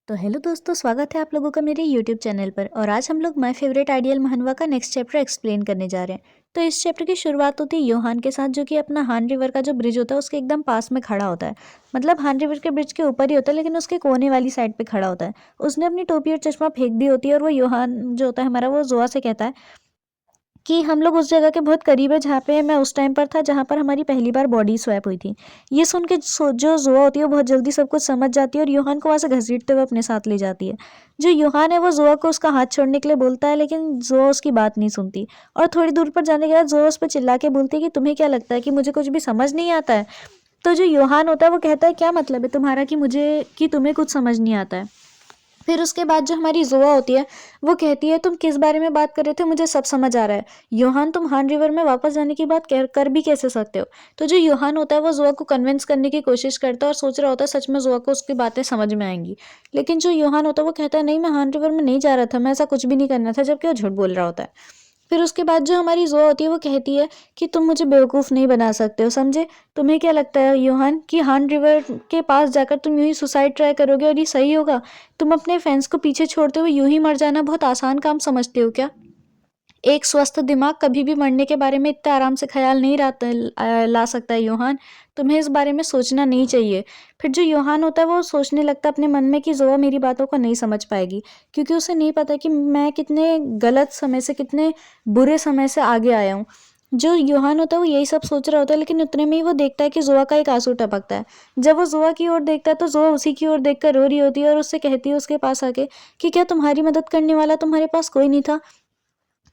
तो हेलो दोस्तों, स्वागत है आप लोगों का मेरे यूट्यूब चैनल पर। और आज हम लोग माय फेवरेट आइडियल महानवा का नेक्स्ट चैप्टर एक्सप्लेन करने जा रहे हैं। तो इस चैप्टर की शुरुआत होती है योहान के साथ, जो कि अपना हान रिवर का जो ब्रिज होता है उसके एकदम पास में खड़ा होता है। मतलब हान रिवर के ब्रिज के ऊपर ही होता है, लेकिन उसके कोने वाली साइड पे खड़ा होता है। उसने अपनी टोपी और चश्मा फेंक दी होती है, और वो योहान जो होता है हमारा, वो जोआ से कहता है कि हम लोग उस जगह के बहुत करीब है जहाँ पे मैं उस टाइम पर था, जहाँ पर हमारी पहली बार बॉडी स्वैप हुई थी। ये सुन के जो जोआ होती है वो बहुत जल्दी सब कुछ समझ जाती है, और योहान को वहाँ से घसीटते हुए अपने साथ ले जाती है। जो योहान है वो जोआ को उसका हाथ छोड़ने के लिए बोलता है, लेकिन जोआ उसकी बात नहीं सुनती। और थोड़ी दूर पर जाने के बाद जोआ उस पर चिल्ला के बोलती है कि तुम्हें क्या लगता है कि मुझे कुछ भी समझ नहीं आता है। तो जो योहान होता है वो कहता है, क्या मतलब है तुम्हारा कि तुम्हें कुछ समझ नहीं आता है। फिर उसके बाद जो हमारी जोआ होती है वो कहती है, तुम किस बारे में बात कर रहे थे, मुझे सब समझ आ रहा है। योहान, तुम हान रिवर में वापस जाने की बात कर भी कैसे सकते हो। तो जो योहान होता है वो जोआ को कन्विंस करने की कोशिश करता है, और सोच रहा होता है सच में जोआ को उसकी बातें समझ में आएंगी। लेकिन जो योहान होता है वो कहता है, नहीं, मैं हान रिवर में नहीं जा रहा था, मैं ऐसा कुछ भी नहीं करना था, जबकि वो झूठ बोल रहा होता है। फिर उसके बाद जो हमारी जोआ होती है वो कहती है कि तुम मुझे बेवकूफ़ नहीं बना सकते हो, समझे। तुम्हें क्या लगता है योहान कि हान रिवर के पास जाकर तुम यूं ही सुसाइड ट्राई करोगे और ये सही होगा। तुम अपने फैंस को पीछे छोड़ते हुए यूं ही मर जाना बहुत आसान काम समझते हो क्या। एक स्वस्थ दिमाग कभी भी मरने के बारे में इतना आराम से ख्याल नहीं ला सकता है योहान। तुम्हें इस बारे में सोचना नहीं चाहिए। फिर जो योहान होता है वो सोचने लगता है अपने मन में कि जोआ मेरी बातों को नहीं समझ पाएगी, क्योंकि उसे नहीं पता कि मैं कितने गलत समय से, कितने बुरे समय से आगे आया हूँ। जो योहान होता है वो यही सब सोच रहा होता है, लेकिन उतने में ही वो देखता है कि जोआ का एक आंसू टपकता है। जब वो जोआ की ओर देखता है तो जोआ उसी की ओर देखकर रो रही होती है, और उससे कहती है उसके पास आके कि क्या तुम्हारी मदद करने वाला तुम्हारे पास कोई नहीं था।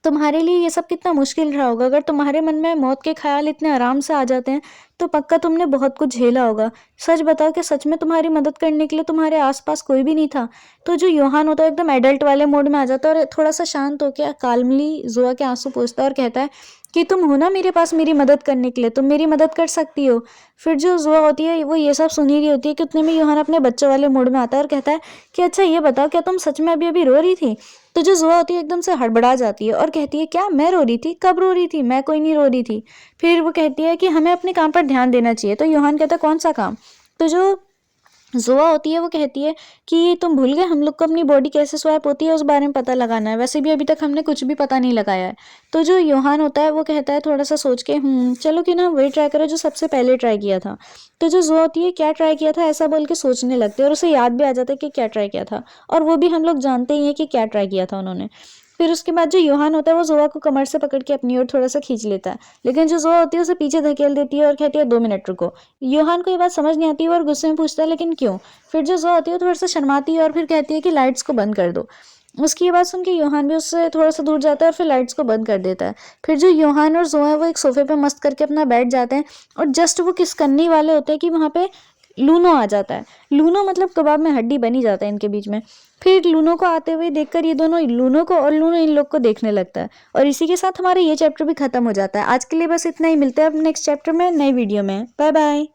तुम्हारे लिए ये सब कितना मुश्किल रहा होगा। अगर तुम्हारे मन में मौत के ख्याल इतने आराम से आ जाते हैं तो पक्का तुमने बहुत कुछ झेला होगा। सच बताओ कि सच में तुम्हारी मदद करने के लिए तुम्हारे आसपास कोई भी नहीं था। तो जो योहान होता है एकदम एडल्ट वाले मोड में आ जाता है, और थोड़ा सा शांत होकर काल्मली जोआ के आंसू पोंछता है और कहता है कि तुम हो ना मेरे पास मेरी मदद करने के लिए, तुम मेरी मदद कर सकती हो। फिर जो जोआ होती है वो ये सब सुन ही रही होती है कि उतने में योहान अपने बच्चों वाले मूड में आता है और कहता है कि अच्छा ये बताओ, क्या तुम सच में अभी अभी रो रही थी। तो जो जोआ होती है एकदम से हड़बड़ा जाती है और कहती है, क्या मैं रो रही थी, कब रो रही थी, मैं कोई नहीं रो रही थी। फिर वो कहती है कि हमें अपने काम पर ध्यान देना चाहिए। तो योहान कहता है, कौन सा काम। तो जो जोआ होती है वो कहती है कि तुम भूल गए हम लोग को अपनी बॉडी कैसे स्वैप होती है उस बारे में पता लगाना है, वैसे भी अभी तक हमने कुछ भी पता नहीं लगाया है। तो जो योहान होता है वो कहता है थोड़ा सा सोच के, चलो कि ना वही ट्राई करो जो सबसे पहले ट्राई किया था। तो जो जोआ होती है, क्या ट्राई किया था, ऐसा बोल के सोचने लगते हैं, और उसे याद भी आ जाता है कि क्या ट्राई किया था। और वो भी हम लोग जानते ही हैं कि क्या ट्राई किया था उन्होंने। फिर उसके बाद जो योहान होता है वो जोआ को कमर से पकड़ के अपनी ओर थोड़ा सा खींच लेता है, लेकिन जो जोआ होती है उसे पीछे धकेल देती है और कहती है, 2 मिनट रुको। योहान को ये बात समझ नहीं आती है और गुस्से में पूछता है, लेकिन क्यों। फिर जो जोआ होती है वो थोड़ा सा शर्माती है और फिर कहती है कि लाइट्स को बंद कर दो। उसकी ये बात सुन के योहान भी उससे थोड़ा सा दूर जाता है और फिर लाइट्स को बंद कर देता है। फिर जो योहान और जोआ है वो एक सोफे पे मस्त करके अपना बैठ जाते हैं, और जस्ट वो किस करने ही वाले होते हैं कि वहाँ पे लूनो आ जाता है। लूनो मतलब कबाब में हड्डी बनी जाता है इनके बीच में। फिर लूनो को आते हुए देखकर ये दोनों लूनो को और लूनो इन लोग को देखने लगता है, और इसी के साथ हमारा ये चैप्टर भी खत्म हो जाता है। आज के लिए बस इतना ही, मिलते हैं अब नेक्स्ट चैप्टर में नई वीडियो में। Bye bye.